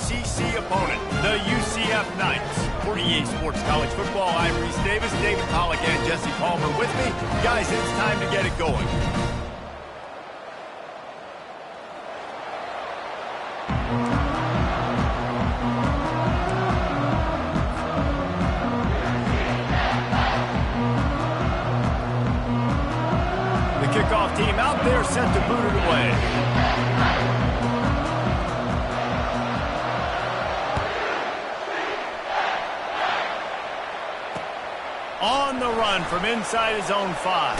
ACC opponent, the UCF Knights. For EA Sports College Football, I'm Reese Davis, David Pollack, and Jesse Palmer with me. Guys, it's time to get it going. Kickoff team out there set to boot it away. On the run from inside his own 5.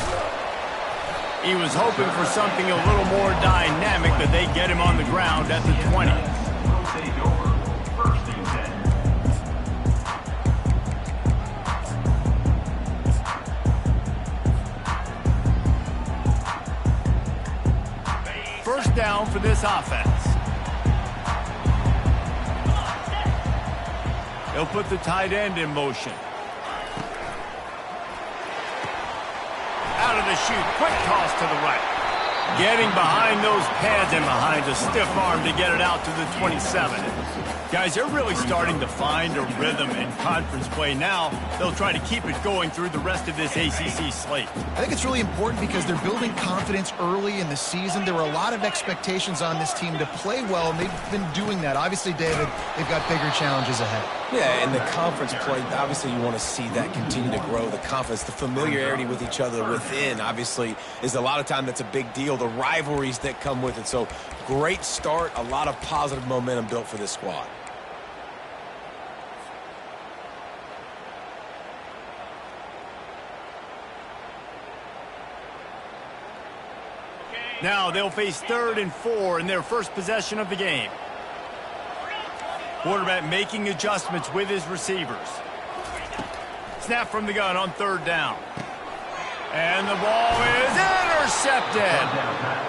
He was hoping for something a little more dynamic, but they get him on the ground at the 20. First down for this offense. He'll put the tight end in motion. Out of the chute, quick toss to the right. Getting behind those pads and behind a stiff arm to get it out to the 27. Guys, they're really starting to find a rhythm in conference play now. They'll try to keep it going through the rest of this ACC slate. I think it's really important because they're building confidence early in the season. There were a lot of expectations on this team to play well, and they've been doing that. Obviously, David, they've got bigger challenges ahead. Yeah, and the conference play, obviously you want to see that continue to grow. The confidence, the familiarity with each other within, obviously, is a lot of time that's a big deal. The rivalries that come with it. So, great start, a lot of positive momentum built for this squad. Now they'll face 3rd and 4 in their first possession of the game. Quarterback making adjustments with his receivers. Snap from the gun on 3rd down. And the ball is intercepted.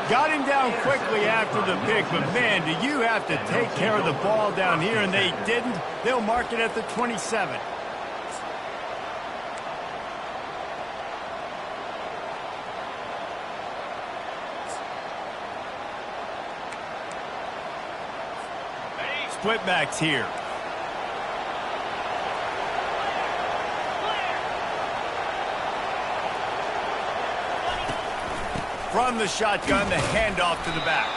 Got him down quickly after the pick, but man, do you have to take care of the ball down here, and they didn't. They'll mark it at the 27. Split backs here. From the shotgun, the handoff to the back.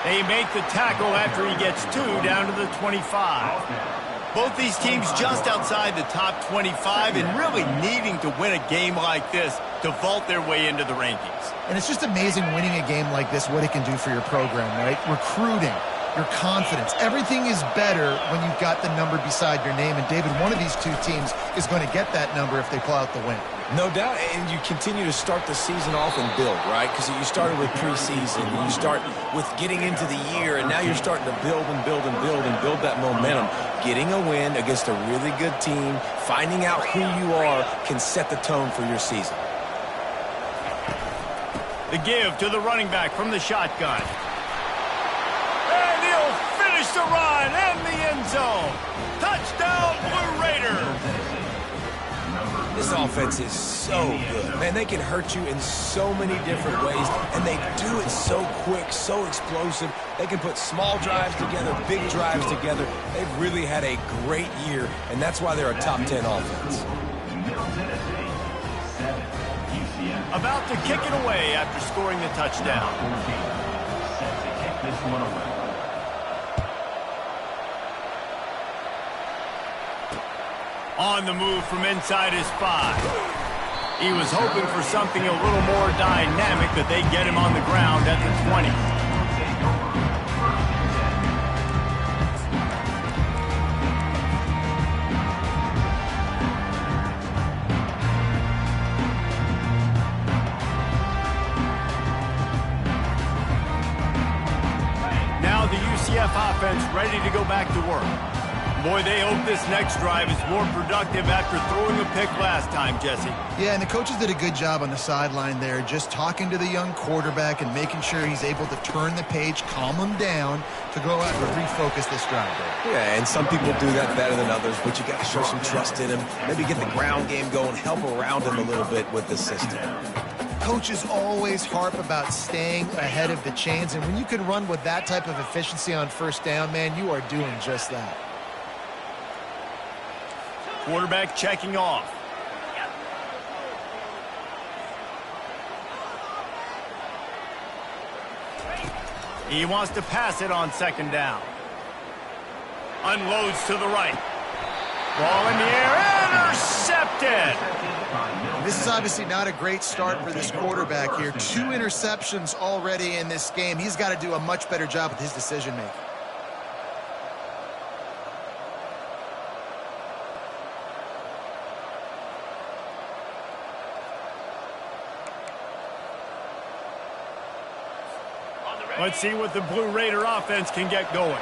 They make the tackle after he gets 2 down to the 25. Both these teams just outside the top 25 and really needing to win a game like this to vault their way into the rankings. And it's just amazing winning a game like this, what it can do for your program, right? Recruiting. Your confidence. Everything is better when you've got the number beside your name. And, David, one of these two teams is going to get that number if they pull out the win. No doubt, and you continue to start the season off and build, right? Because you started with preseason, you start with getting into the year, and now you're starting to build and build and build and build that momentum. Getting a win against a really good team, finding out who you are, can set the tone for your season. The give to the running back from the shotgun. And he'll finish the run in the end zone. Touchdown, Blue Raiders. This offense is so good. Man, they can hurt you in so many different ways, and they do it so quick, so explosive. They can put small drives together, big drives together. They've really had a great year, and that's why they're a top 10 offense. About to kick it away after scoring the touchdown. On the move from inside his 5. He was hoping for something a little more dynamic, but they get him on the ground at the 20. Now the UCF offense ready to go back to work. Boy, they hope this next drive is more productive after throwing a pick last time, Jesse. Yeah, and the coaches did a good job on the sideline there, just talking to the young quarterback and making sure he's able to turn the page, calm him down to go out and refocus this drive there. Yeah, and some people do that better than others, but you got to show some trust in him. Maybe get the ground game going, help around him a little bit with the system. Coaches always harp about staying ahead of the chains, and when you can run with that type of efficiency on first down, man, you are doing just that. Quarterback checking off. He wants to pass it on second down. Unloads to the right. Ball in the air, intercepted. This is obviously not a great start for this quarterback here. 2 interceptions already in this game. He's got to do a much better job with his decision-making. Let's see what the Blue Raider offense can get going.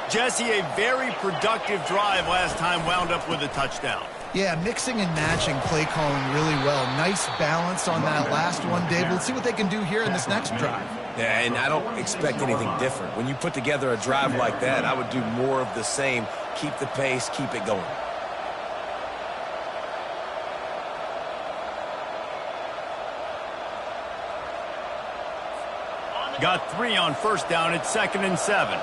Jesse, a very productive drive last time wound up with a touchdown. Yeah, mixing and matching play calling really well. Nice balance on that last one, Dave. Let's see what they can do here in this next drive. Yeah, and I don't expect anything different. When you put together a drive like that, I would do more of the same. Keep the pace, keep it going. Got 3 on first down. It's 2nd and 7.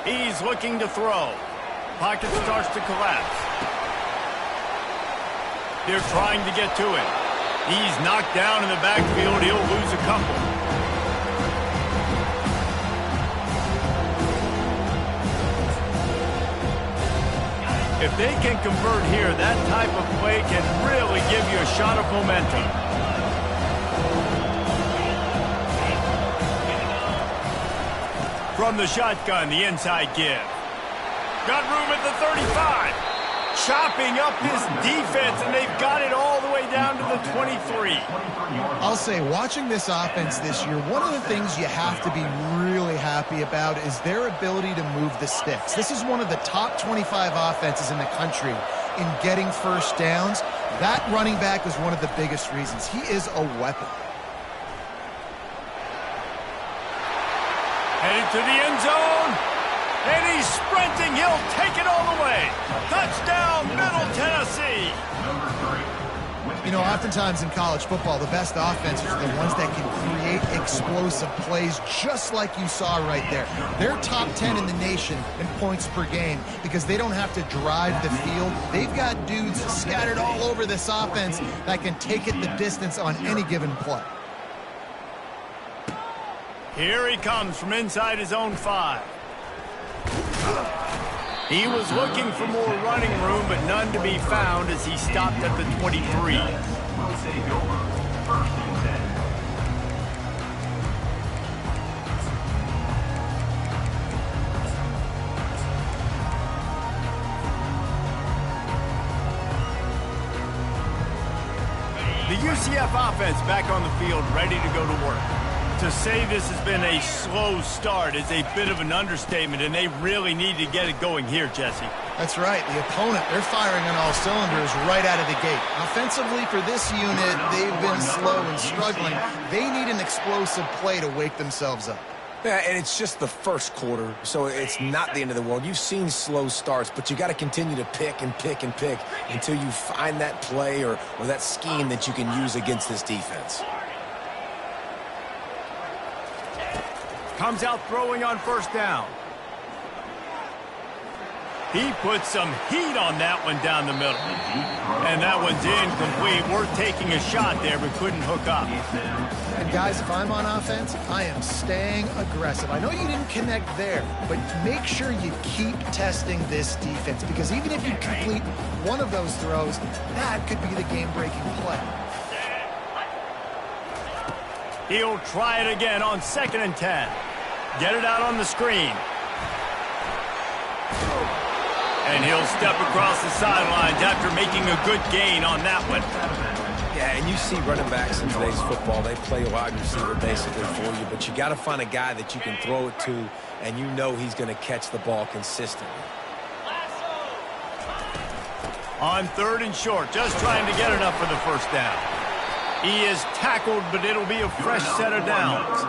He's looking to throw. Pocket starts to collapse. They're trying to get to it. He's knocked down in the backfield. He'll lose a couple. If they can convert here, that type of play can really give you a shot of momentum. From the shotgun, the inside give. Got room at the 35. Chopping up his defense, and they've got it all the way down to the 23. I'll say, watching this offense this year, one of the things you have to be really happy about is their ability to move the sticks. This is one of the top 25 offenses in the country in getting first downs. That running back is one of the biggest reasons. He is a weapon. Headed to the end zone. And he's sprinting. He'll take it all the way. Touchdown, Middle Tennessee. You know, oftentimes in college football, the best offenses are the ones that can create explosive plays, just like you saw right there. They're top 10 in the nation in points per game because they don't have to drive the field. They've got dudes scattered all over this offense that can take it the distance on any given play. Here he comes from inside his own 5. He was looking for more running room, but none to be found as he stopped at the 23. The UCF offense back on the field, ready to go to work. To say this has been a slow start is a bit of an understatement, and they really need to get it going here, Jesse. That's right. The opponent, they're firing on all cylinders right out of the gate. Offensively, for this unit, they've been slow and struggling. They need an explosive play to wake themselves up. Yeah, and it's just the first quarter, so it's not the end of the world. You've seen slow starts, but you got to continue to pick and pick and pick until you find that play or that scheme that you can use against this defense. Comes out throwing on first down. He put some heat on that one down the middle. And that one's incomplete. We're taking a shot there, but couldn't hook up. And guys, if I'm on offense, I am staying aggressive. I know you didn't connect there, but make sure you keep testing this defense, because even if you complete one of those throws, that could be the game-breaking play. He'll try it again on 2nd and 10. Get it out on the screen. And he'll step across the sidelines after making a good gain on that one. Yeah, and you see running backs in today's football, they play a wide receiver basically for you, but you got to find a guy that you can throw it to, and you know he's going to catch the ball consistently. On 3rd and short, just trying to get enough for the first down. He is tackled, but it'll be a fresh set of downs.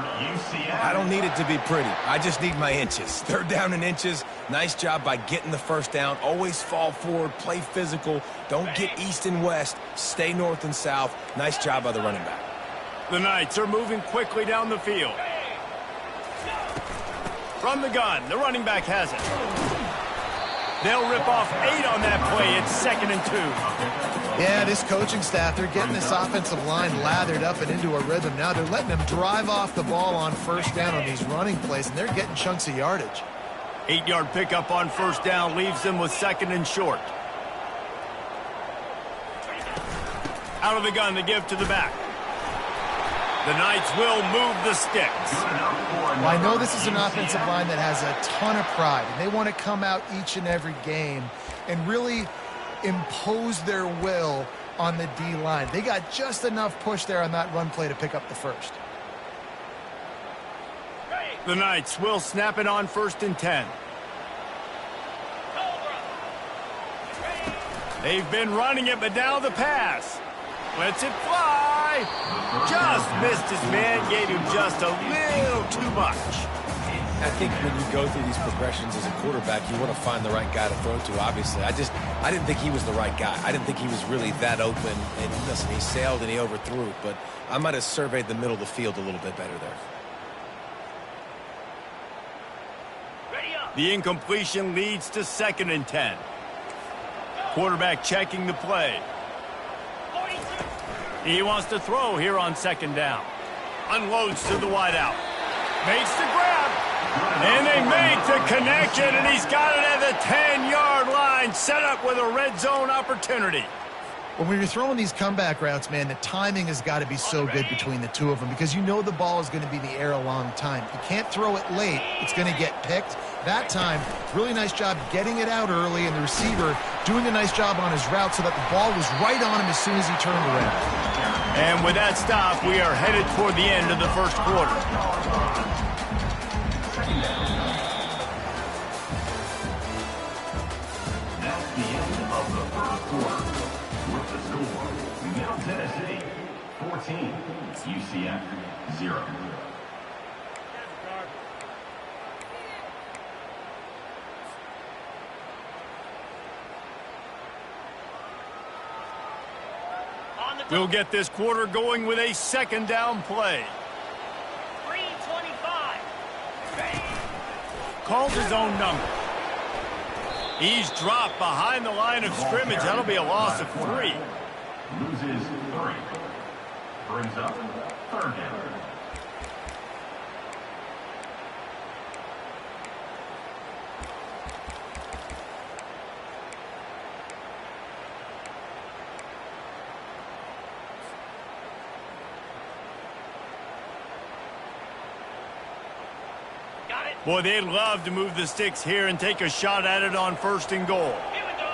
I don't need it to be pretty. I just need my inches. Third down and inches. Nice job by getting the first down. Always fall forward, play physical. Don't get east and west. Stay north and south. Nice job by the running back. The Knights are moving quickly down the field. From the gun, the running back has it. They'll rip off 8 on that play. It's 2nd and 2. Yeah, this coaching staff, they're getting this offensive line lathered up and into a rhythm. Now they're letting them drive off the ball on first down on these running plays, and they're getting chunks of yardage. 8-yard pickup on first down leaves them with 2nd and short. Out of the gun, the give to the back. The Knights will move the sticks. Well, I know this is an offensive line that has a ton of pride, and they want to come out each and every game and really impose their will on the D-line. They got just enough push there on that run play to pick up the first. The Knights will snap it on 1st and 10. They've been running it, but now the pass. Lets it fly. Just missed his man, gave him just a little too much. I think when you go through these progressions as a quarterback, you want to find the right guy to throw to, obviously. I didn't think he was the right guy. I didn't think he was really that open. And listen, he sailed and he overthrew it, but I might have surveyed the middle of the field a little bit better there. The incompletion leads to 2nd and 10. Quarterback checking the play. He wants to throw here on 2nd down. Unloads to the wideout. Makes the grab. And they make the connection, and he's got it at the 10-yard line, set up with a red zone opportunity. When you're throwing these comeback routes, man, the timing has got to be so good between the two of them because you know the ball is going to be in the air a long time. You can't throw it late. It's going to get picked. That time, really nice job getting it out early, and the receiver doing a nice job on his route so that the ball was right on him as soon as he turned around. And with that stop, we are headed toward the end of the first quarter. That's the end of the first quarter. With the score, Middle Tennessee 14, UCF 0. We'll get this quarter going with a 2nd down play. 3:25. Calls his own number. He's dropped behind the line of scrimmage. That'll be a loss of 3. Loses 3. Brings up 3rd down. Boy, they'd love to move the sticks here and take a shot at it on 1st and goal. Here we go.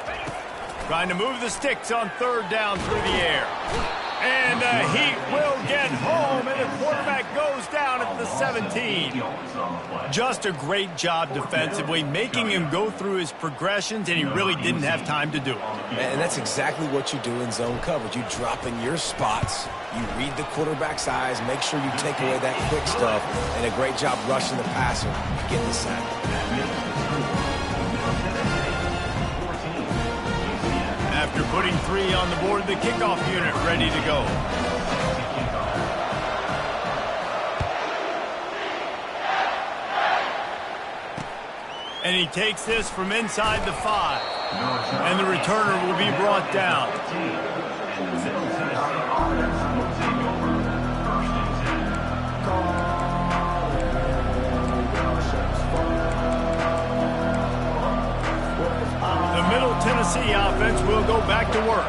Ready. Trying to move the sticks on 3rd down through the air. And the Heat will get home, and the quarterback goes down at the 17. Just a great job defensively, making him go through his progressions, and he really didn't have time to do it. And that's exactly what you do in zone coverage. You drop in your spots, you read the quarterback's eyes, make sure you take away that quick stuff, and a great job rushing the passer, getting the sack. After putting 3 on the board, the kickoff unit ready to go. And he takes this from inside the 5. And the returner will be brought down. Tennessee offense will go back to work.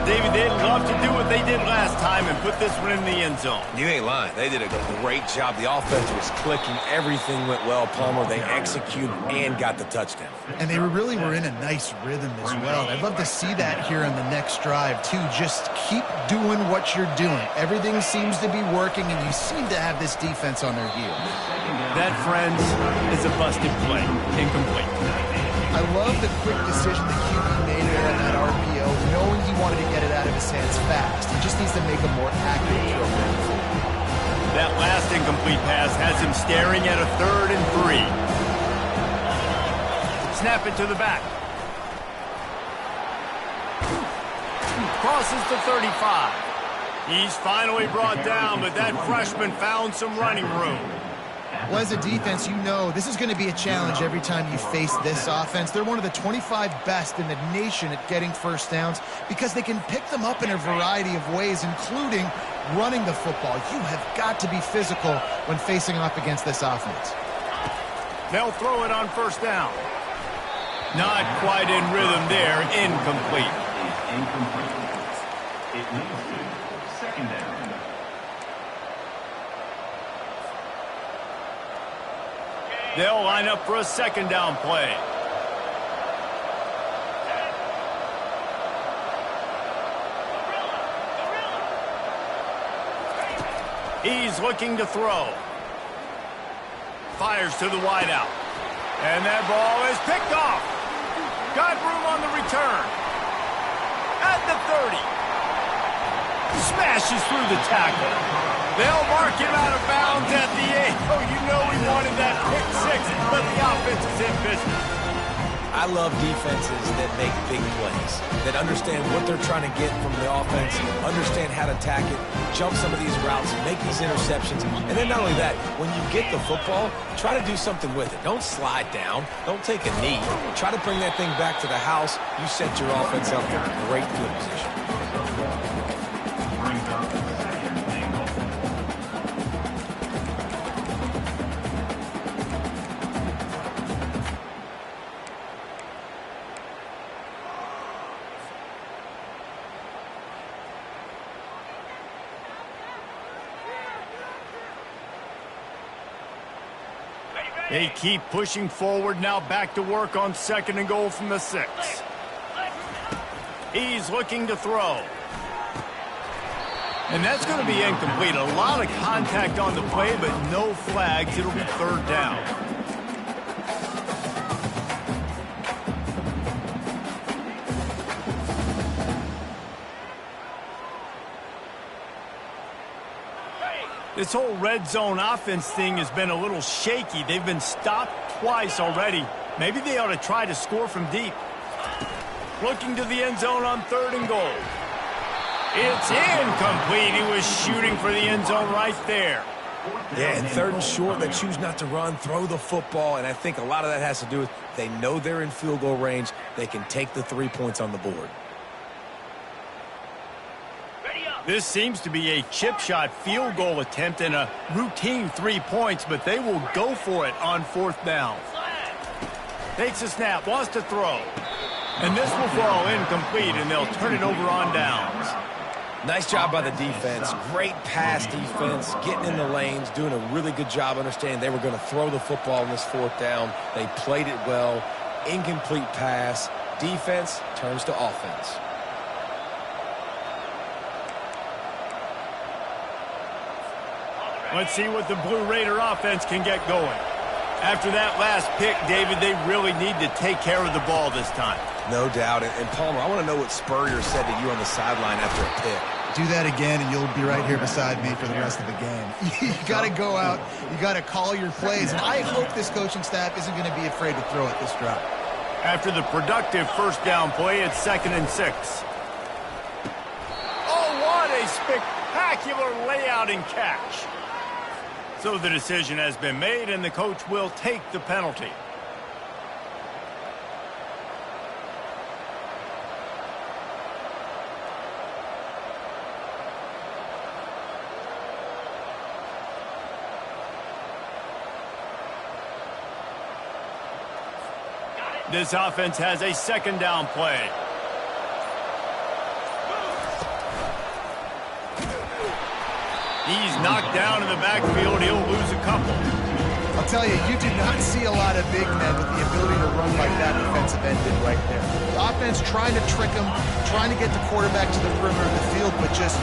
David, they'd love to do what they did last time and put this one in the end zone. You ain't lying. They did a great job. The offense was clicking. Everything went well, Palmer. They executed and got the touchdown. And they really were in a nice rhythm as well. I'd love to see that here in the next drive, too. Just keep doing what you're doing. Everything seems to be working, and you seem to have this defense on their heels. That, friends, is a busted play. Incomplete. I love the quick decision the QB made there on that RPO, knowing he wanted to get it out of his hands fast. He just needs to make a more accurate throw. That last incomplete pass has him staring at a 3rd and 3. Snap it to the back. Crosses to 35. He's finally brought down, but that freshman found some running room. Well, as a defense, you know this is going to be a challenge every time you face this offense. They're one of the 25 best in the nation at getting first downs because they can pick them up in a variety of ways, including running the football. You have got to be physical when facing off against this offense. They'll throw it on 1st down. Not quite in rhythm there. Incomplete. Incomplete. It leads to 2nd down. They'll line up for a 2nd down play. He's looking to throw. Fires to the wideout. And that ball is picked off. Got room on the return. At the 30. Smashes through the tackle. They'll mark him out of bounds at the 8. Oh, you know he wanted that pick 6, but the offense is in business. I love defenses that make big plays, that understand what they're trying to get from the offense, understand how to attack it, jump some of these routes, make these interceptions. And then not only that, when you get the football, try to do something with it. Don't slide down. Don't take a knee. Try to bring that thing back to the house. You set your offense up for a great field position. Brings up 2nd and goal. They keep pushing forward, now back to work on 2nd and goal from the 6. He's looking to throw. And that's going to be incomplete. A lot of contact on the play, but no flags. It'll be 3rd down. This whole red zone offense thing has been a little shaky. They've been stopped twice already. Maybe they ought to try to score from deep. Looking to the end zone on 3rd and goal. It's incomplete. He was shooting for the end zone right there. Yeah, and 3rd and short, they choose not to run, throw the football, and I think a lot of that has to do with they know they're in field goal range. They can take the 3 points on the board. This seems to be a chip shot field goal attempt and a routine 3 points, but they will go for it on 4th down. Takes a snap, wants to throw. And this will fall incomplete, and they'll turn it over on downs. Nice job by the defense. Great pass defense, getting in the lanes, doing a really good job understanding they were going to throw the football on this 4th down. They played it well. Incomplete pass. Defense turns to offense. Let's see what the Blue Raider offense can get going. After that last pick, David, they really need to take care of the ball this time. No doubt. And Palmer, I want to know what Spurrier said to you on the sideline after a pick. Do that again, and you'll be right here beside me for the rest of the game. You got to go out. You got to call your plays. And I hope this coaching staff isn't going to be afraid to throw it this drive. After the productive 1st down play, it's 2nd and 6. Oh, what a spectacular layout and catch. So the decision has been made, and the coach will take the penalty. This offense has a 2nd down play. He's knocked down in the backfield. He'll lose a couple. I'll tell you, you do not see a lot of big men with the ability to run like that defensive end did right there. The offense trying to trick him, trying to get the quarterback to the perimeter of the field, but just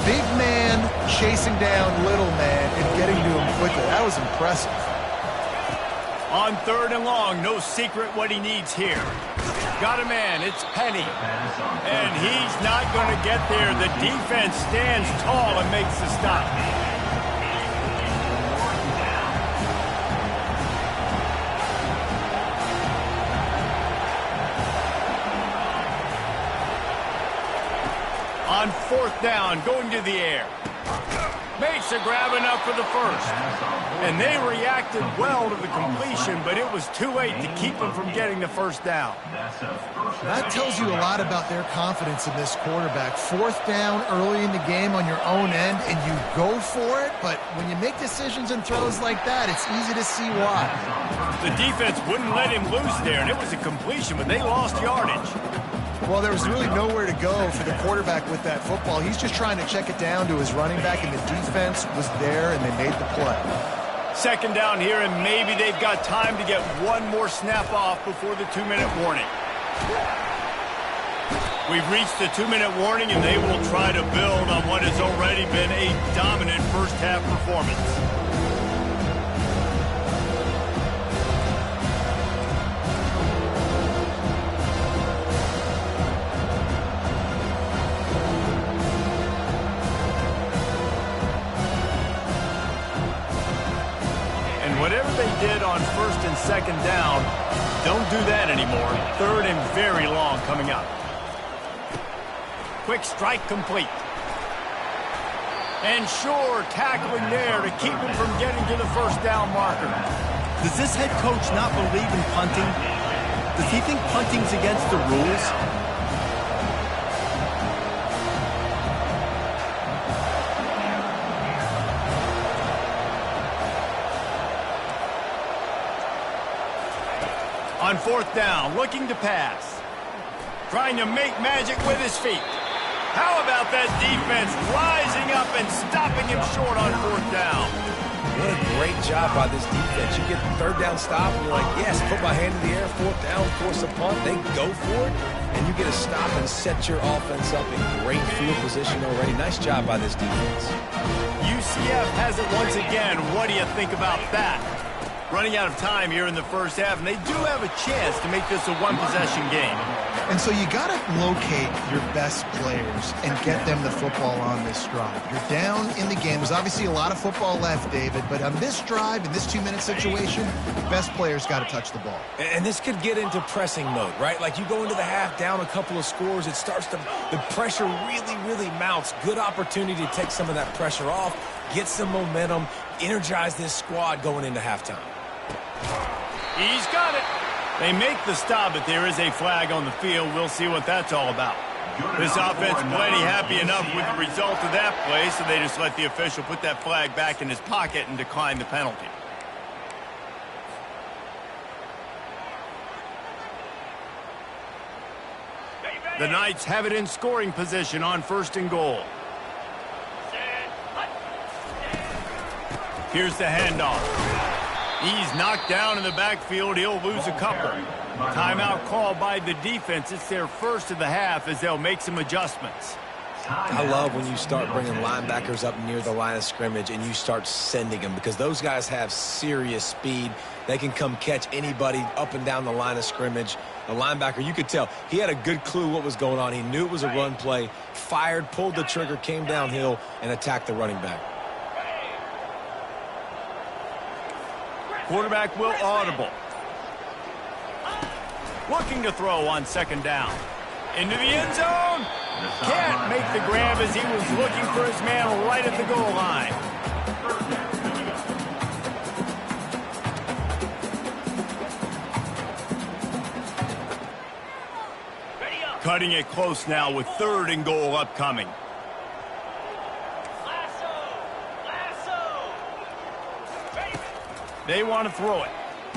big man chasing down little man and getting to him quickly. That was impressive. On 3rd and long, no secret what he needs here. Got a man, it's Penny. And he's not going to get there. The defense stands tall and makes the stop. On 4th down, going to the air. Makes a grab enough for the first. And they reacted well to the completion, but it was too late to keep them from getting the first down. That tells you a lot about their confidence in this quarterback. 4th down early in the game on your own end, and you go for it, but when you make decisions and throws like that, it's easy to see why. The defense wouldn't let him loose there, and it was a completion, but they lost yardage. Well, there was really nowhere to go for the quarterback with that football. He's just trying to check it down to his running back, and the defense was there, and they made the play. 2nd down here, and maybe they've got time to get one more snap off before the 2-minute warning. We've reached the 2-minute warning, and they will try to build on what has already been a dominant first-half performance. Whatever they did on 1st and 2nd down, don't do that anymore. 3rd and very long coming up. Quick strike complete. And Shore tackling there to keep him from getting to the first down marker. Does this head coach not believe in punting? Does he think punting's against the rules? On 4th down, looking to pass. Trying to make magic with his feet. How about that defense rising up and stopping him short on 4th down? What a great job by this defense. You get the 3rd down stop, and you're like, yes, put my hand in the air, 4th down, force a punt. They go for it, and you get a stop and set your offense up in great field position already. Nice job by this defense. UCF has it once again. What do you think about that? Running out of time here in the first half, and they do have a chance to make this a one-possession game. And so you got to locate your best players and get them the football on this drive. You're down in the game. There's obviously a lot of football left, David, but on this drive, in this 2-minute situation, best players got to touch the ball. And this could get into pressing mode, right? Like you go into the half down a couple of scores, it starts to, the pressure really mounts. Good opportunity to take some of that pressure off, get some momentum, energize this squad going into halftime. He's got it. They make the stop, but there is a flag on the field. We'll see what that's all about. This offense plenty happy enough with the result of that play, so they just let the official put that flag back in his pocket and decline the penalty. The Knights have it in scoring position on 1st and goal. Here's the handoff. He's knocked down in the backfield. He'll lose a couple. Timeout called by the defense. It's their first of the half as they'll make some adjustments. I love when you start bringing linebackers up near the line of scrimmage and you start sending them because those guys have serious speed. They can come catch anybody up and down the line of scrimmage. The linebacker, you could tell, he had a good clue what was going on. He knew it was a run play, fired, pulled the trigger, came downhill, and attacked the running back. Quarterback will audible. Looking to throw on 2nd down. Into the end zone. Can't make the grab as he was looking for his man right at the goal line. Cutting it close now with 3rd and goal upcoming. They want to throw it.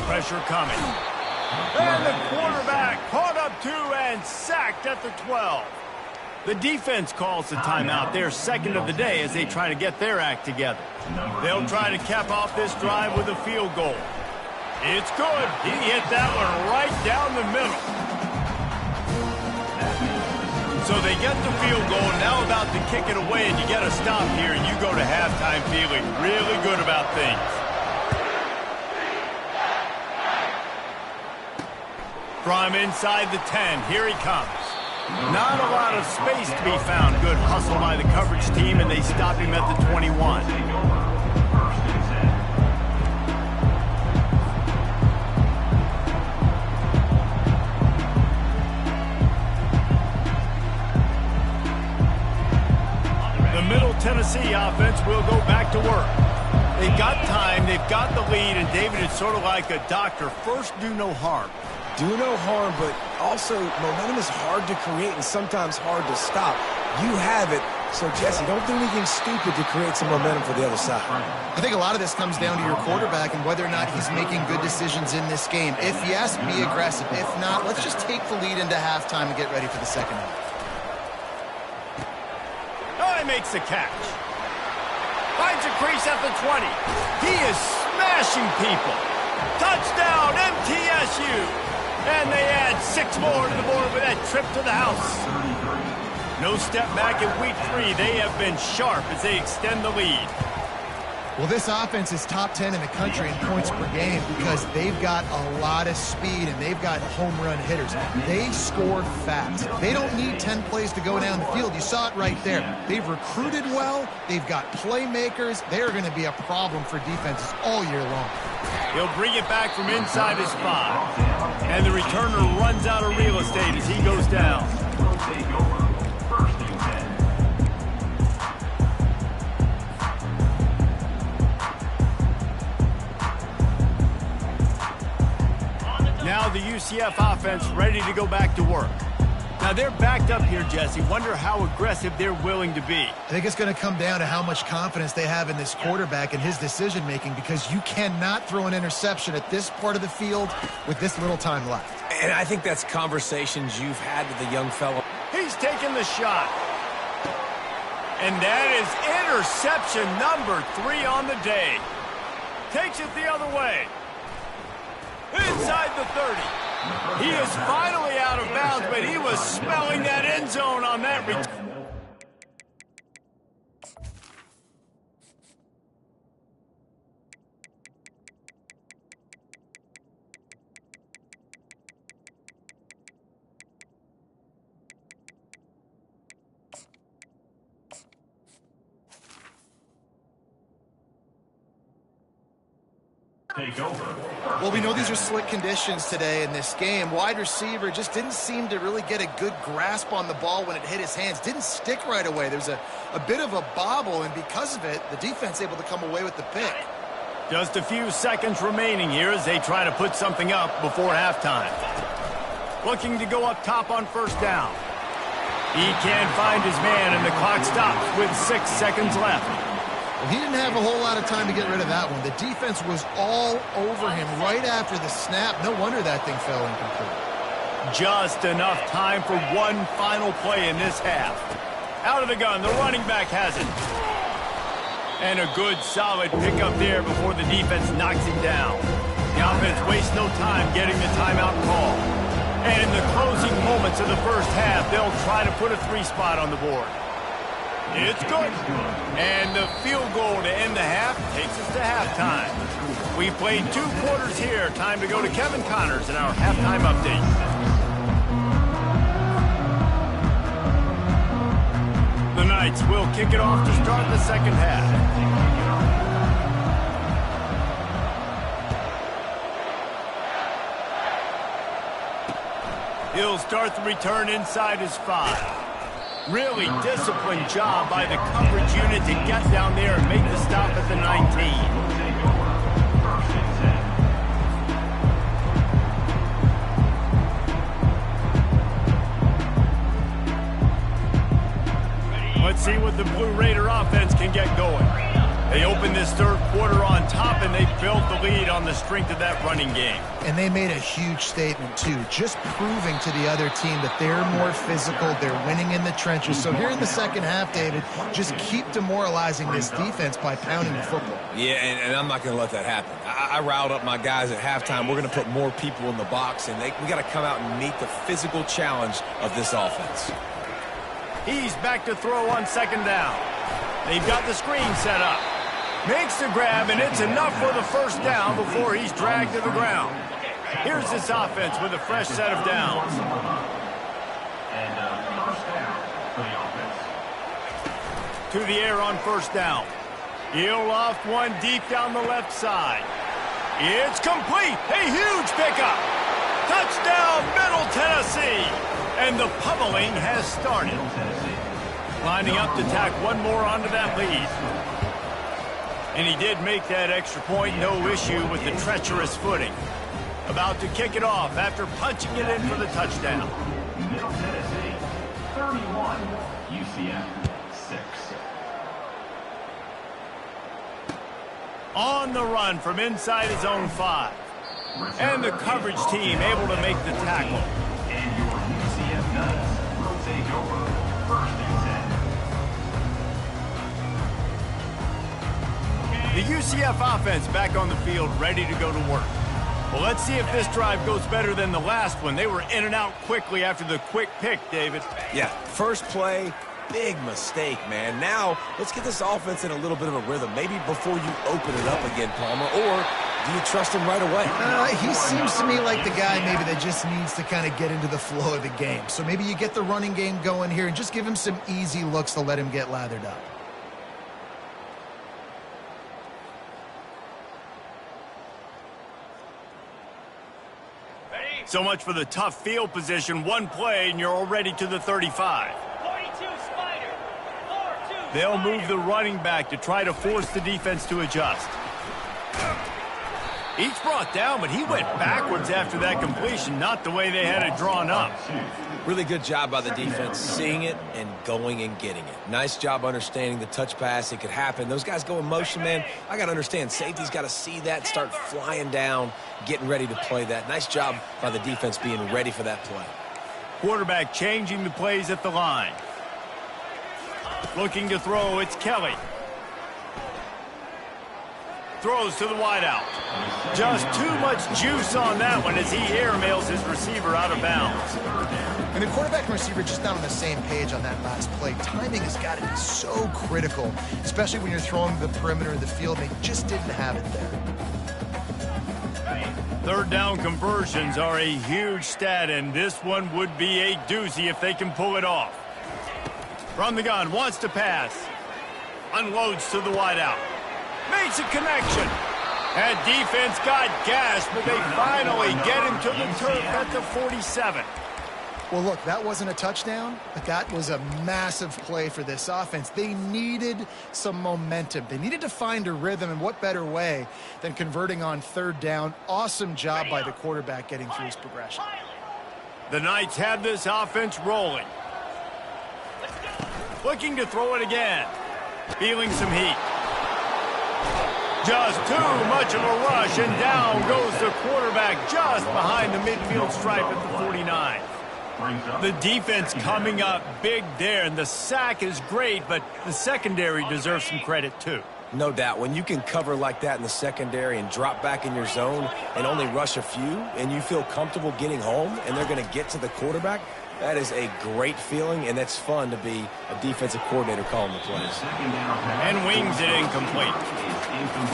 Pressure coming. And the quarterback caught up 2 and sacked at the 12. The defense calls the timeout. They're 2nd of the day as they try to get their act together. They'll try to cap off this drive with a field goal. It's good. He hit that one right down the middle. So they get the field goal, now about to kick it away, and you get a stop here, and you go to halftime feeling really good about things. From inside the 10, here he comes. Not a lot of space to be found. Good hustle by the coverage team, and they stop him at the 21. The Middle Tennessee offense will go back to work. They've got time, they've got the lead, and David, it's sort of like a doctor. First, do no harm. Do no harm, but also momentum is hard to create and sometimes hard to stop. You have it, so Jesse, don't do anything stupid to create some momentum for the other side. I think a lot of this comes down to your quarterback and whether or not he's making good decisions in this game. If yes, be aggressive. If not, let's just take the lead into halftime and get ready for the second half. Oh, he makes the catch. Finds a crease at the 20. He is smashing people. Touchdown, MTSU. And they add 6 more to the board with that trip to the house. No step back in week 3. They have been sharp as they extend the lead. Well, this offense is top 10 in the country in points per game because they've got a lot of speed and they've got home run hitters. They score fast. They don't need 10 plays to go down the field. You saw it right there. They've recruited well. They've got playmakers. They're going to be a problem for defenses all year long. He'll bring it back from inside his 5. And the returner runs out of real estate as he goes down. Now the UCF offense ready to go back to work. Now they're backed up here, Jesse. Wonder how aggressive they're willing to be. I think it's going to come down to how much confidence they have in this quarterback and his decision-making because you cannot throw an interception at this part of the field with this little time left. And I think that's conversations you've had with the young fellow. He's taking the shot. And that is interception number 3 on the day. Takes it the other way. Inside the 30. He is finally out of bounds, but he was smelling that end zone on that return. Take over. Well, we know these are slick conditions today in this game. Wide receiver just didn't seem to really get a good grasp on the ball when it hit his hands. Didn't stick right away. There's a bit of a bobble, and because of it, the defense able to come away with the pick. Just a few seconds remaining here as they try to put something up before halftime. Looking to go up top on first down. He can't find his man, and the clock stops with 6 seconds left. Well, he didn't have a whole lot of time to get rid of that one. The defense was all over him right after the snap. No wonder that thing fell incomplete. Just enough time for one final play in this half. Out of the gun, the running back has it. And a good, solid pickup there before the defense knocks him down. The offense wastes no time getting the timeout call. And in the closing moments of the first half, they'll try to put a 3 spot on the board. It's good. And the field goal to end the half takes us to halftime. We've played 2 quarters here. Time to go to Kevin Connors in our halftime update. The Knights will kick it off to start the second half. He'll start the return inside his 5. Really disciplined job by the coverage unit to get down there and make the stop at the 19. Let's see what the Blue Raider offense can get going. They opened this third quarter on top, and they built the lead on the strength of that running game. And they made a huge statement, too, just proving to the other team that they're more physical, they're winning in the trenches. So here in the second half, David, just keep demoralizing this defense by pounding the football. Yeah, and I'm not going to let that happen. I riled up my guys at halftime. We're going to put more people in the box, and we got to come out and meet the physical challenge of this offense. He's back to throw on second down. They've got the screen set up. Makes the grab, and it's enough for the first down before he's dragged to the ground. Here's this offense with a fresh set of downs. And first down for the offense. To the air on first down. He'll loft one deep down the left side. It's complete. A huge pickup. Touchdown, Middle Tennessee. And the pummeling has started. Lining up to tack one more onto that lead. And he did make that extra point, no issue with the treacherous footing. About to kick it off after punching it in for the touchdown. Middle Tennessee, 31. UCF, 6. On the run from inside his own 5. And the coverage team able to make the tackle. And your UCF Nuts will take over first and 10. The UCF offense back on the field, ready to go to work. Well, let's see if this drive goes better than the last one. They were in and out quickly after the quick pick, David. Yeah, first play, big mistake, man. Now, let's get this offense in a little bit of a rhythm. Maybe before you open it up again, Palmer, or do you trust him right away? He seems to me like the guy maybe that just needs to kind of get into the flow of the game. So maybe you get the running game going here and just give him some easy looks to let him get lathered up. So much for the tough field position. One play, and you're already to the 35. 42 Spider. 4-2 They'll Spider. move the running back to try to force the defense to adjust. Each brought down, but he went backwards after that completion, not the way they had it drawn up. Really good job by the defense, seeing it and going and getting it. Nice job understanding the touch pass. It could happen. Those guys go in motion, man. I got to understand, safety's got to see that, start flying down, getting ready to play that. Nice job by the defense being ready for that play. Quarterback changing the plays at the line. Looking to throw, it's Kelly. Throws to the wideout. Just too much juice on that one as he airmails his receiver out of bounds. And the quarterback and receiver just not on the same page on that last play. Timing has got to be so critical, especially when you're throwing the perimeter of the field. They just didn't have it there. Third down conversions are a huge stat, and this one would be a doozy if they can pull it off. From the gun, wants to pass. Unloads to the wideout. Makes a connection. That defense got gashed, but they finally get him to the turf at the 47. Well, look, that wasn't a touchdown, but that was a massive play for this offense. They needed some momentum. They needed to find a rhythm, and what better way than converting on third down. Awesome job by the quarterback getting through his progression. The Knights have this offense rolling. Looking to throw it again. Feeling some heat. Just too much of a rush, and down goes the quarterback just behind the midfield stripe at the 49. The defense coming up big there, and the sack is great, but the secondary deserves some credit too. No doubt. When you can cover like that in the secondary and drop back in your zone and only rush a few, and you feel comfortable getting home, and they're going to get to the quarterback, that is a great feeling, and that's fun to be a defensive coordinator calling the plays. And wings it incomplete.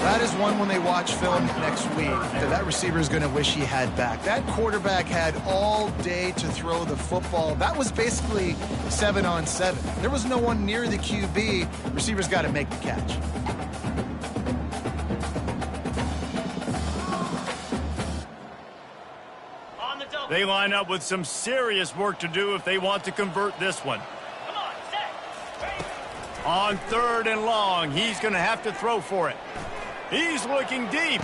That is one when they watch film next week that receiver is going to wish he had back. That quarterback had all day to throw the football. That was basically 7-on-7. There was no one near the QB. Receiver's got to make the catch. They line up with some serious work to do if they want to convert this one. Come on, set. Ready. On third and long, he's going to have to throw for it. He's looking deep.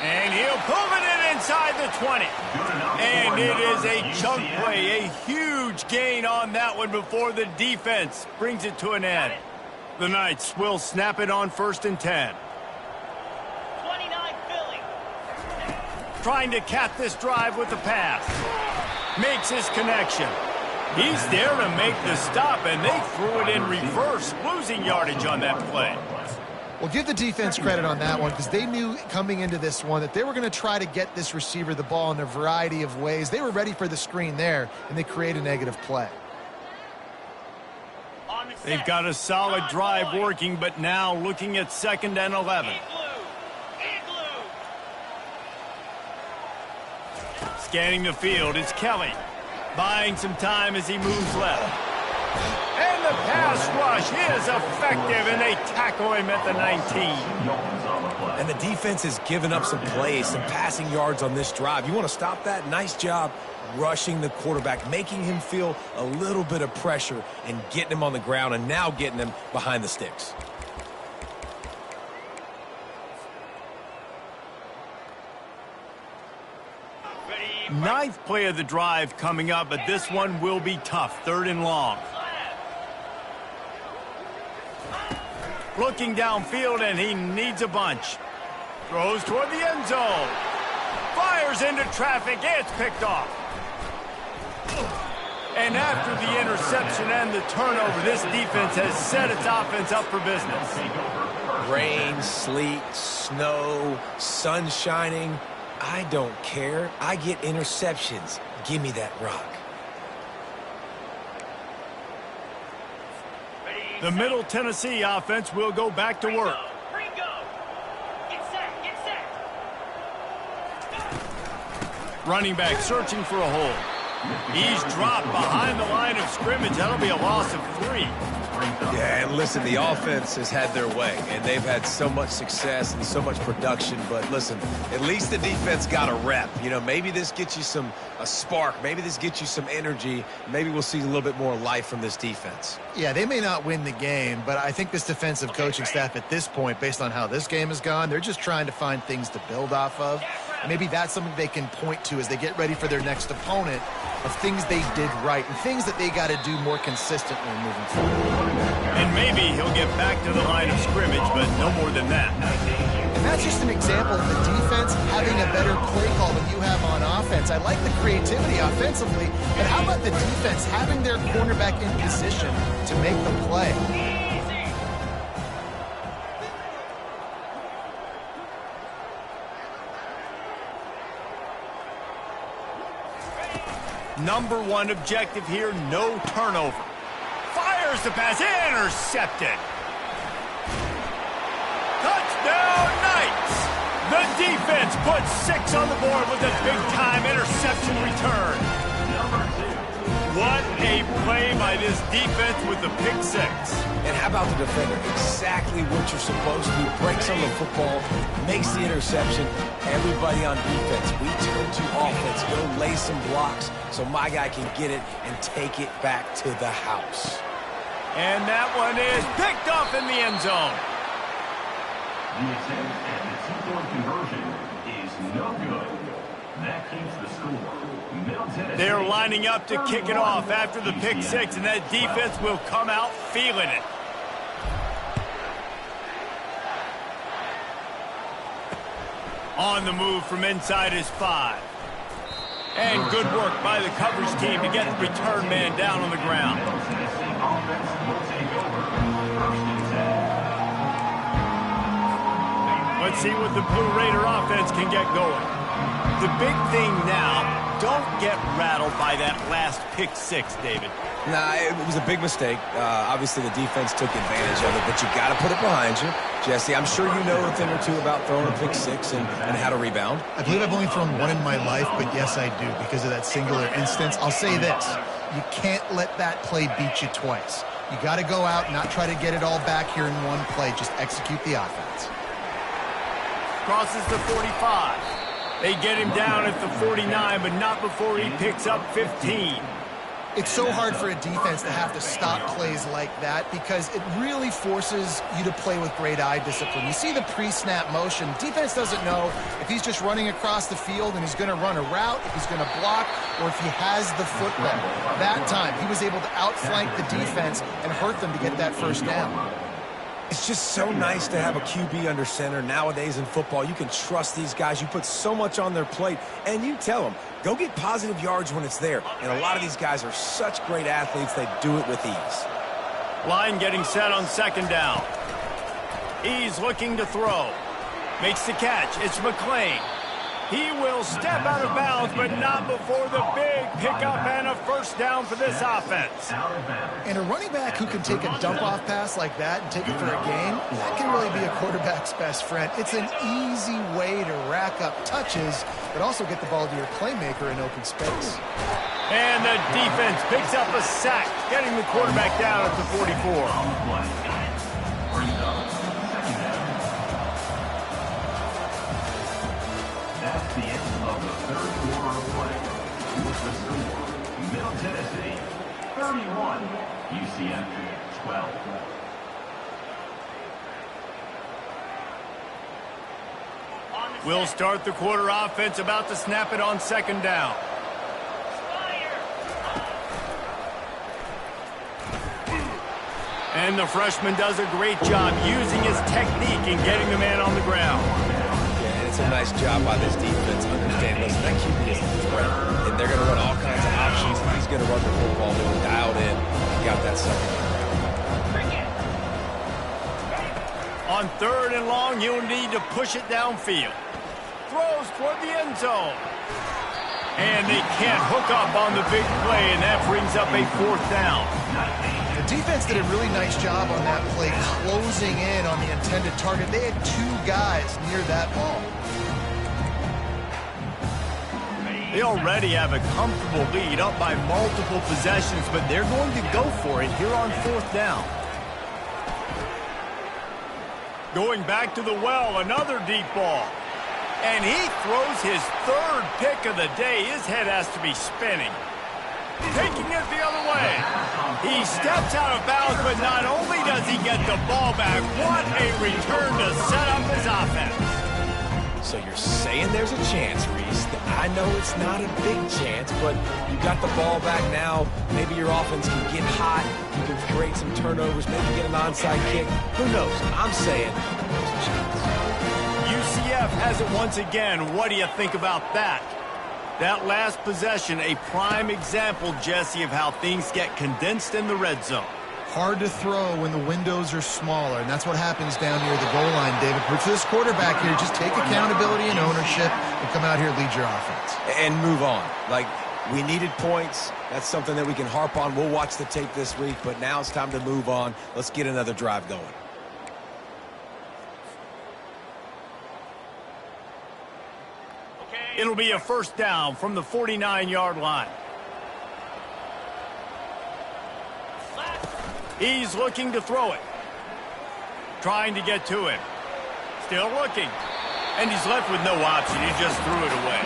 And he'll pull it in inside the 20. And it is a chunk play, a huge gain on that one before the defense brings it to an end. The Knights will snap it on 1st and 10. 29 Philly. Trying to cap this drive with the pass. Makes his connection. He's there to make the stop, and they threw it in reverse, losing yardage on that play. Well, give the defense credit on that one because they knew coming into this one that they were going to try to get this receiver the ball in a variety of ways. They were ready for the screen there, and they create a negative play. On the set. They've got a solid drive working, but now looking at 2nd and 11. Igloo. Igloo. Scanning the field, it's Kelly. Buying some time as he moves left. And the pass rush is effective, and they tackle him at the 19. And the defense has given up some plays, some passing yards on this drive. You want to stop that? Nice job rushing the quarterback, making him feel a little bit of pressure and getting him on the ground and now getting him behind the sticks. Ninth play of the drive coming up, but this one will be tough. 3rd and long. Looking downfield, and he needs a bunch. Throws toward the end zone. Fires into traffic. It's picked off. And after the interception and the turnover, this defense has set its offense up for business. Rain, sleet, snow, sun shining. I don't care. I get interceptions. Give me that rock. The Middle Tennessee offense will go back to work. Get set, get set. Running back searching for a hole. He's dropped behind the line of scrimmage. That'll be a loss of 3. Yeah, and listen, the offense has had their way, and they've had so much success and so much production. But listen, at least the defense got a rep. You know, maybe this gets you a spark. Maybe this gets you some energy. Maybe we'll see a little bit more life from this defense. Yeah, they may not win the game, but I think this defensive coaching staff at this point, based on how this game has gone, they're just trying to find things to build off of. And maybe that's something they can point to as they get ready for their next opponent, of things they did right and things that they got to do more consistently moving forward. And maybe he'll get back to the line of scrimmage, but no more than that. And that's just an example of the defense having a better play call than you have on offense. I like the creativity offensively, but how about the defense having their cornerback in position to make the play? Number 1 objective here, no turnover. Fires the pass, intercepted. Touchdown Knights! The defense puts 6 on the board with a big-time interception return. What a play by this defense with the pick 6. And how about the defender? Exactly what you're supposed to do. Breaks on the football, makes the interception. Everybody on defense, we turn to offense. Go lay some blocks so my guy can get it and take it back to the house. And that one is picked off in the end zone. The attempt at the 2-point conversion is no good. That keeps the score. Middle Tennessee. They're lining up to kick it off after the pick 6, and that defense will come out feeling it. On the move from inside his 5. And good work by the coverage team to get the return man down on the ground. Tennessee offense will take over. 1st and 10. Let's see what the Blue Raider offense can get going. The big thing now, don't get rattled by that last pick 6, David. Nah, it was a big mistake. Obviously, the defense took advantage of it, but you got to put it behind you. Jesse, I'm sure you know a thing or two about throwing a pick 6 and how to rebound. I believe I've only thrown 1 in my life, but yes, I do, because of that singular instance. I'll say this. You can't let that play beat you twice. You got to go out and not try to get it all back here in one play. Just execute the offense. Crosses the 45. They get him down at the 49, but not before he picks up 15. It's so hard for a defense to have to stop plays like that because it really forces you to play with great eye discipline. You see the pre-snap motion. Defense doesn't know if he's just running across the field and he's going to run a route, if he's going to block, or if he has the football. That time, he was able to outflank the defense and hurt them to get that first down. It's just so nice to have a QB under center. Nowadays in football, you can trust these guys. You put so much on their plate, and you tell them, go get positive yards when it's there. And a lot of these guys are such great athletes, they do it with ease. Line getting set on 2nd down. He's looking to throw. Makes the catch. It's McClain. He will step out of bounds, but not before the big pickup and a first down for this offense. And a running back who can take a dump-off pass like that and take it for a gain, that can really be a quarterback's best friend. It's an easy way to rack up touches, but also get the ball to your playmaker in open space. And the defense picks up a sack, getting the quarterback down at the 44. That's the end of the third quarter of play. With the score, Middle Tennessee 31, UCF 12. We'll start the quarter offense, about to snap it on second down. And the freshman does a great job using his technique and getting the man on the ground. Yeah, it's a nice job by this defense understanding this. That QB is a threat, and they're going to run all kinds of options. He's going to run the football. They're dialed in. Got that second down. On third and long, you'll need to push it downfield. Throws toward the end zone. And they can't hook up on the big play, and that brings up a fourth down. The defense did a really nice job on that play, closing in on the intended target. They had two guys near that ball. They already have a comfortable lead, up by multiple possessions, but they're going to go for it here on fourth down. Going back to the well, another deep ball. And he throws his third pick of the day. His head has to be spinning. Taking it the other way. He steps out of bounds, but not only does he get the ball back, what a return to set up his offense. So you're saying there's a chance, Reese. I know it's not a big chance, but you got the ball back now. Maybe your offense can get hot. You can create some turnovers, maybe get an onside kick. Who knows? I'm saying there's a chance. UCF has it once again. What do you think about that? That last possession, a prime example, Jesse, of how things get condensed in the red zone. Hard to throw when the windows are smaller, and that's what happens down near the goal line, David. But for this quarterback here, just take accountability and ownership and come out here and lead your offense. And move on. Like, we needed points. That's something that we can harp on. We'll watch the tape this week, but now it's time to move on. Let's get another drive going. It'll be a first down from the 49-yard line. He's looking to throw it. Trying to get to him. Still looking. And he's left with no option. He just threw it away.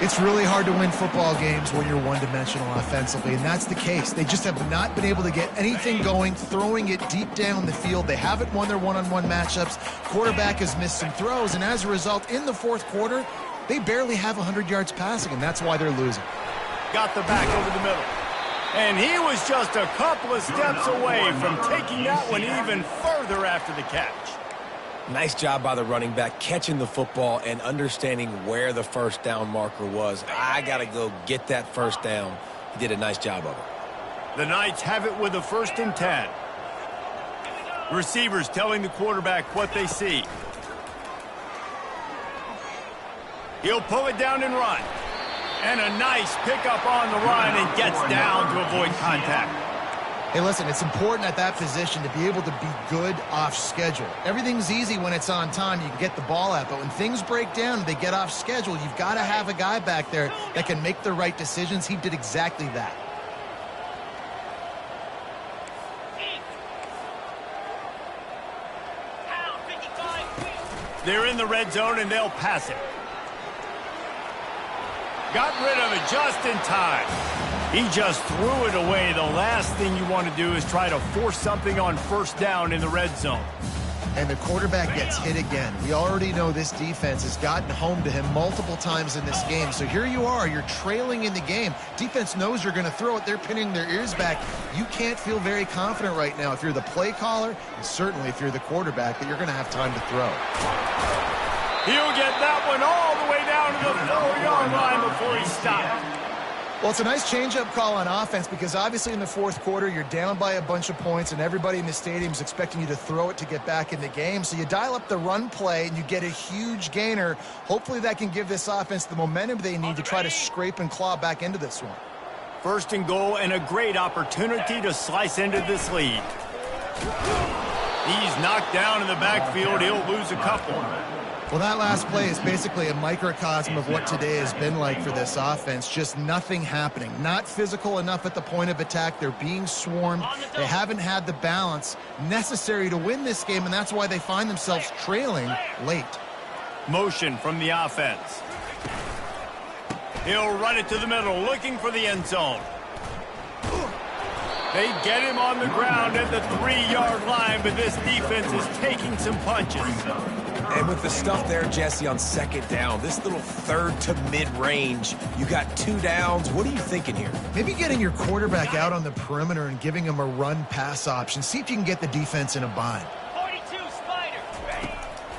It's really hard to win football games when you're one-dimensional offensively, and that's the case. They just have not been able to get anything going, throwing it deep down the field. They haven't won their one-on-one matchups. Quarterback has missed some throws, and as a result, in the fourth quarter, they barely have 100 yards passing, and that's why they're losing. Got the back over the middle. And he was just a couple of steps away from taking that one even further after the catch. Nice job by the running back, catching the football and understanding where the first down marker was. I got to go get that first down. He did a nice job of it. The Knights have it with a 1st and 10. Receivers telling the quarterback what they see. He'll pull it down and run. And a nice pickup on the run and gets down to avoid contact. Hey, listen, it's important at that position to be able to be good off schedule. Everything's easy when it's on time. You can get the ball out. But when things break down and they get off schedule, you've got to have a guy back there that can make the right decisions. He did exactly that. They're in the red zone and they'll pass it. Got rid of it just in time. He just threw it away. The last thing you want to do is try to force something on first down in the red zone. And the quarterback gets hit again. We already know this defense has gotten home to him multiple times in this game. So here you are. You're trailing in the game. Defense knows you're going to throw it. They're pinning their ears back. You can't feel very confident right now if you're the play caller, and certainly if you're the quarterback, that you're going to have time to throw. He'll get that one all the way down to the 4-yard line before he stopped. Well, it's a nice change-up call on offense because obviously in the fourth quarter, you're down by a bunch of points and everybody in the stadium is expecting you to throw it to get back in the game. So you dial up the run play and you get a huge gainer. Hopefully that can give this offense the momentum they need to try to scrape and claw back into this one. First and goal and a great opportunity to slice into this lead. He's knocked down in the backfield. He'll lose a couple. Well, that last play is basically a microcosm of what today has been like for this offense. Just nothing happening. Not physical enough at the point of attack. They're being swarmed. They haven't had the balance necessary to win this game, and that's why they find themselves trailing late. Motion from the offense. He'll run it to the middle, looking for the end zone. They get him on the ground at the 3-yard line, but this defense is taking some punches. And with the stuff there, Jesse, on second down, this little third to mid-range, you got 2 downs. What are you thinking here? Maybe getting your quarterback out on the perimeter and giving him a run-pass option. See if you can get the defense in a bind. 42 Spider. Ready?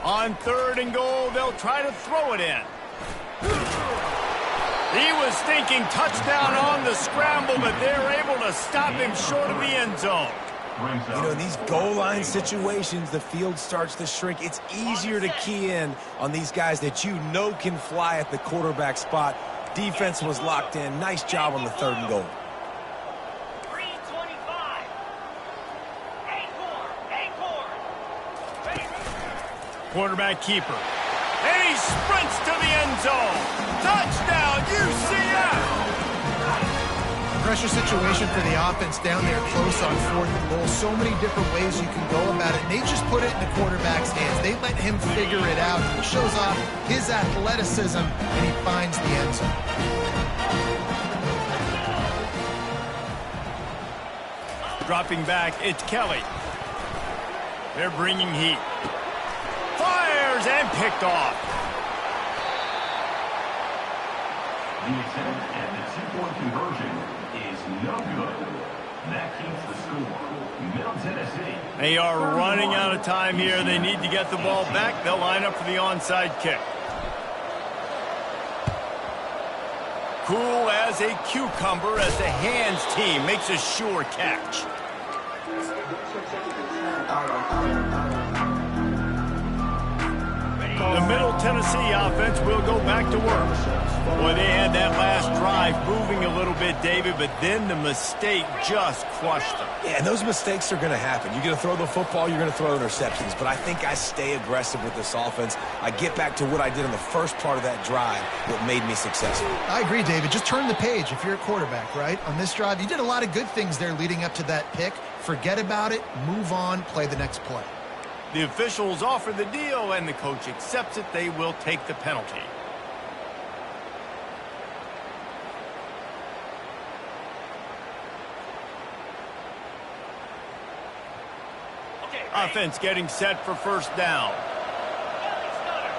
On third and goal, they'll try to throw it in. He was thinking touchdown on the scramble, but they're able to stop him short of the end zone. You know, in these goal line situations, the field starts to shrink. It's easier to key in on these guys that you know can fly at the quarterback spot. Defense was locked in. Nice job on the third and goal. 325. Acorn. Ready? Quarterback keeper. And he sprints to the end zone. Touchdown, UCF! Pressure situation for the offense down there close on fourth and goal. So many different ways you can go about it. And they just put it in the quarterback's hands. They let him figure it out. He shows off his athleticism, and he finds the end zone. Dropping back, it's Kelly. They're bringing heat. Fires and picked off. The attempt at the 2-point conversion is no good. That keeps the score. Middle Tennessee. They are running out of time here. They need to get the ball back. They'll line up for the onside kick. Cool as a cucumber as the hands team makes a sure catch. The Middle Tennessee offense will go back to work. Boy, they had that last drive moving a little bit, David, but then the mistake just crushed them. Yeah, and those mistakes are going to happen. You're going to throw the football, you're going to throw interceptions. But I think I stay aggressive with this offense. I get back to what I did in the first part of that drive that made me successful. I agree, David. Just turn the page if you're a quarterback, right? On this drive, you did a lot of good things there leading up to that pick. Forget about it, move on, play the next play. The officials offer the deal, and the coach accepts it. They will take the penalty. Okay, ready? Offense getting set for first down. Kelly Stutter.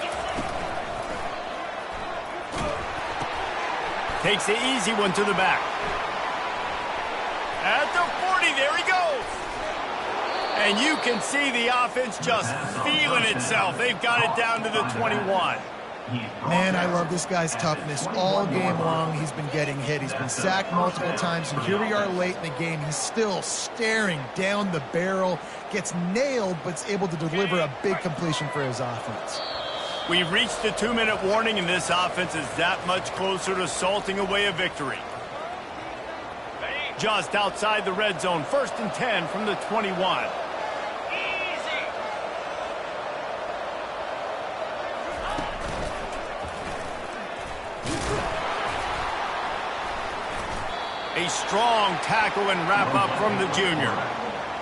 Get set. Takes the easy one to the back. At the 40, there he goes. And you can see the offense just feeling itself. They've got it down to the 21. Man, I love this guy's toughness. All game long, he's been getting hit. He's been sacked multiple times, and here we are late in the game. He's still staring down the barrel, gets nailed, but is able to deliver a big completion for his offense. We've reached the 2-minute warning, and this offense is that much closer to salting away a victory. Just outside the red zone, 1st and 10 from the 21. Easy. A strong tackle and wrap up from the junior.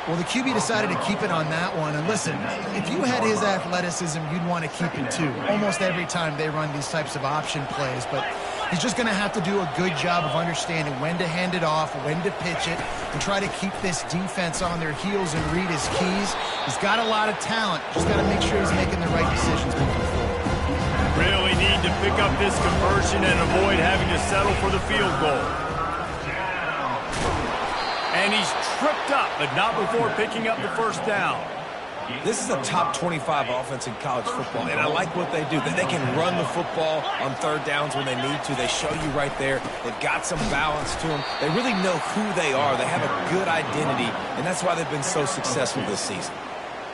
Well, the QB decided to keep it on that one. And listen, if you had his athleticism, you'd want to keep it too. Almost every time they run these types of option plays. But he's just going to have to do a good job of understanding when to hand it off, when to pitch it, and try to keep this defense on their heels and read his keys. He's got a lot of talent. Just got to make sure he's making the right decisions moving forward. Really need to pick up this conversion and avoid having to settle for the field goal. And he's tripped up, but not before picking up the first down. This is a top 25 offense in college football, and I like what they do. They can run the football on third downs when they need to. They show you right there. They've got some balance to them. They really know who they are. They have a good identity, and that's why they've been so successful this season.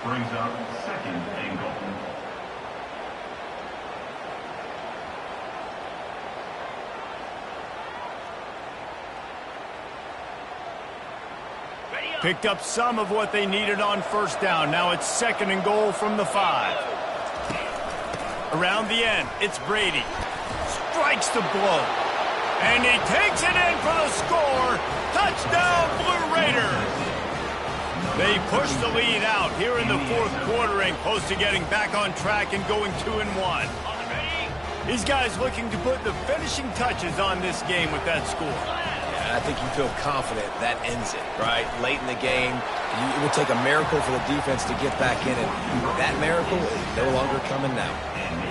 Brings up second and goal. Picked up some of what they needed on first down. Now it's second and goal from the 5. Around the end, it's Brady. Strikes the blow. And he takes it in for the score. Touchdown, Blue Raiders. They push the lead out here in the fourth quarter and close to getting back on track and going 2-1. These guys looking to put the finishing touches on this game with that score. I think you feel confident that ends it, right? Late in the game, it would take a miracle for the defense to get back in it. That miracle is no longer coming now.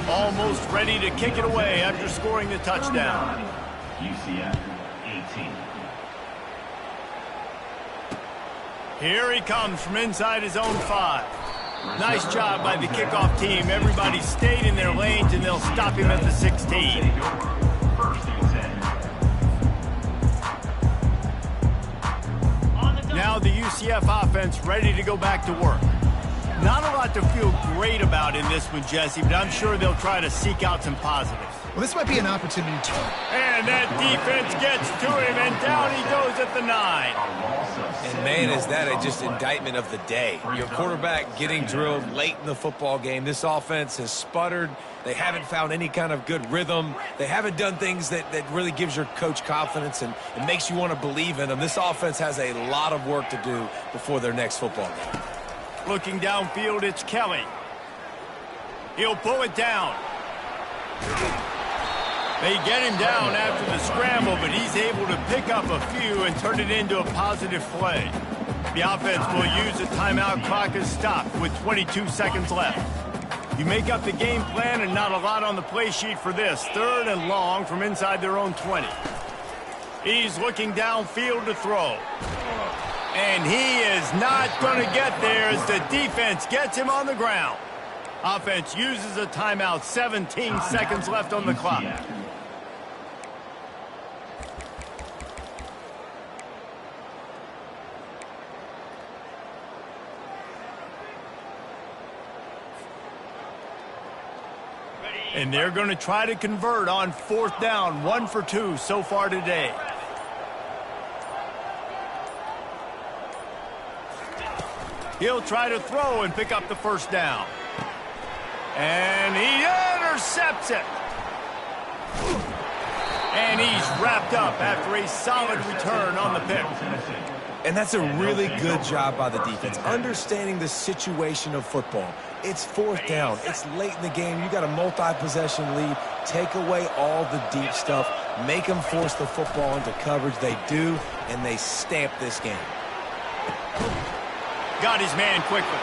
Almost ready to kick it away after scoring the touchdown. UCF 18. Here he comes from inside his own 5. Nice job by the kickoff team. Everybody stayed in their lanes, and they'll stop him at the 16. First and 10. Now the UCF offense ready to go back to work. Not a lot to feel great about in this one, Jesse, but I'm sure they'll try to seek out some positives. Well, this might be an opportunity to. And that defense gets to him, and down he goes at the 9. And man, is that just indictment of the day. Your quarterback getting drilled late in the football game. This offense has sputtered. They haven't found any kind of good rhythm. They haven't done things that really gives your coach confidence and it makes you want to believe in them. This offense has a lot of work to do before their next football game. Looking downfield, it's Kelly. He'll pull it down. They get him down after the scramble, but he's able to pick up a few and turn it into a positive play. The offense will use a timeout. Clock is stopped with 22 seconds left. You make up the game plan and not a lot on the play sheet for this. Third and long from inside their own 20. He's looking downfield to throw. And he is not going to get there as the defense gets him on the ground. Offense uses a timeout. 17 seconds left on the clock. And they're going to try to convert on fourth down. 1 for 2 so far today. He'll try to throw and pick up the first down. And he intercepts it. And he's wrapped up after a solid return on the pick. And that's a really good job by the defense, understanding the situation of football. It's fourth down. It's late in the game. You got a multi-possession lead. Take away all the deep stuff. Make them force the football into coverage. They do, and they stamp this game. Got his man quickly.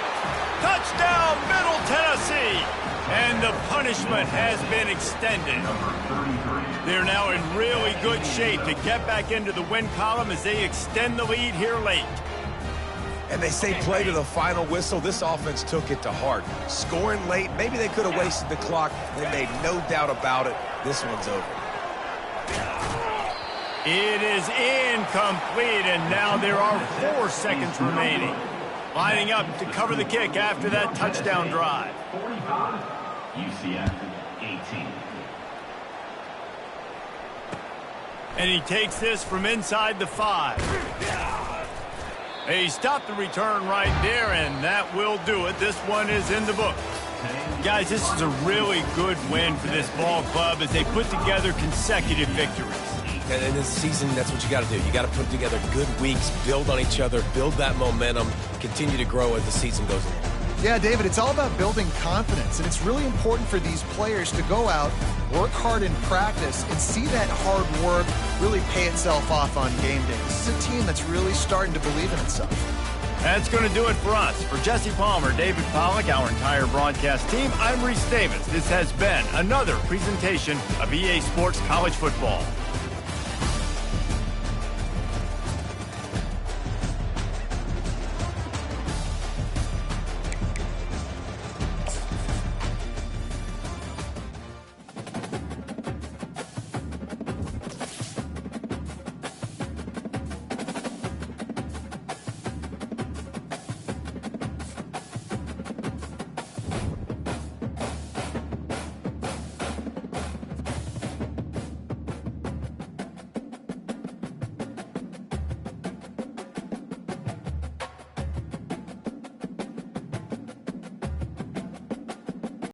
Touchdown, Middle Tennessee. And the punishment has been extended. They're now in really good shape to get back into the win column as they extend the lead here late. And they say play to the final whistle. This offense took it to heart. Scoring late, maybe they could have wasted the clock. They made no doubt about it. This one's over. It is incomplete, and now there are 4 seconds remaining. Lining up to cover the kick after that touchdown drive. 45, UCF 18. And he takes this from inside the 5. He stopped the return right there, and that will do it. This one is in the book. Guys, this is a really good win for this ball club as they put together consecutive victories. And in this season, that's what you got to do. You got to put together good weeks, build on each other, build that momentum, continue to grow as the season goes along. Yeah, David, it's all about building confidence, and it's really important for these players to go out, work hard in practice, and see that hard work really pay itself off on game day. This is a team that's really starting to believe in itself. That's going to do it for us. For Jesse Palmer, David Pollack, our entire broadcast team, I'm Reese Davis. This has been another presentation of EA Sports College Football.